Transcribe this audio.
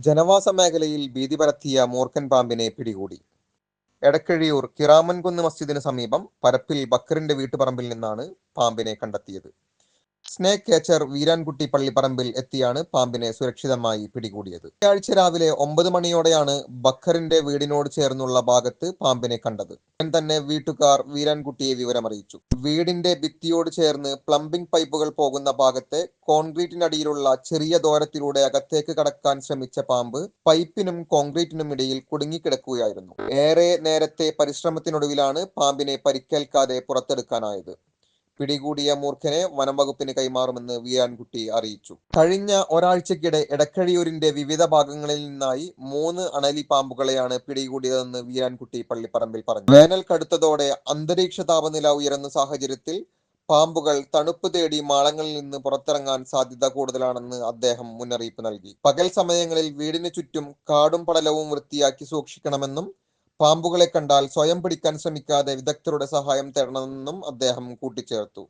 ജനവാസ മേഖലയിൽ ഭീതി പരത്തിയ മൂർഖൻ പാമ്പിനെ പിടികൂടി. എടക്കഴിയൂർ കിറാമൻകുന്ന് മസ്ജിദിന് സമീപം പരപ്പിൽ ബക്കറിന്റെ വീട്ടുപറമ്പിൽ നിന്നാണ് പാമ്പിനെ കണ്ടെത്തിയത്. സ്നേക് ക്യാച്ചർ വീരാൻകുട്ടി പള്ളിപ്പറമ്പിൽ എത്തിയാണ് പാമ്പിനെ സുരക്ഷിതമായി പിടികൂടിയത്. വെള്ളിയാഴ്ച രാവിലെ 9 മണിയോടെയാണ് ബക്കറിന്റെ വീടിനോട് ചേർന്നുള്ള ഭാഗത്ത് പാമ്പിനെ കണ്ടത്. ഉടൻ തന്നെ വീട്ടുകാർ വീരാൻകുട്ടിയെ വിവരമറിയിച്ചു. വീടിന്റെ ഭിത്തിയോട് ചേർന്ന് പ്ലംബിംഗ് പൈപ്പുകൾ പോകുന്ന ഭാഗത്തെ കോൺക്രീറ്റിനടിയിലുള്ള ചെറിയ ദ്വാരത്തിലൂടെ അകത്തേക്ക് കടക്കാൻ ശ്രമിച്ച പാമ്പ് പൈപ്പിനും കോൺക്രീറ്റിനും ഇടയിൽ കുടുങ്ങിക്കിടക്കുകയായിരുന്നു. ഏറെ നേരത്തെ പരിശ്രമത്തിനൊടുവിലാണ് പാമ്പിനെ പരിക്കേൽക്കാതെ പുറത്തെടുക്കാനായത്. പിടികൂടിയ മൂർഖനെ വനംവകുപ്പിന് കൈമാറുമെന്ന് വീരാൻകുട്ടി അറിയിച്ചു. കഴിഞ്ഞ ഒരാഴ്ചക്കിടെ എടക്കഴിയൂരിന്റെ വിവിധ ഭാഗങ്ങളിൽ നിന്നായി 3 അണലി പാമ്പുകളെയാണ് പിടികൂടിയതെന്ന് വീരാൻകുട്ടി പള്ളിപ്പറമ്പിൽ പറഞ്ഞു. വേനൽ കടുത്തതോടെ അന്തരീക്ഷ താപനില ഉയരുന്ന സാഹചര്യത്തിൽ പാമ്പുകൾ തണുപ്പ് തേടി മാളങ്ങളിൽ നിന്ന് പുറത്തിറങ്ങാൻ സാധ്യത കൂടുതലാണെന്ന് അദ്ദേഹം മുന്നറിയിപ്പ് നൽകി. പകൽ സമയങ്ങളിൽ വീടിന് ചുറ്റും കാടും പടലവും വൃത്തിയാക്കി സൂക്ഷിക്കണമെന്നും പാമ്പുകളെ കണ്ടാൽ സ്വയം പിടിക്കാൻ ശ്രമിക്കാതെ വിദഗ്ധരുടെ സഹായം തേടണമെന്നും അദ്ദേഹം കൂട്ടിച്ചേർത്തു.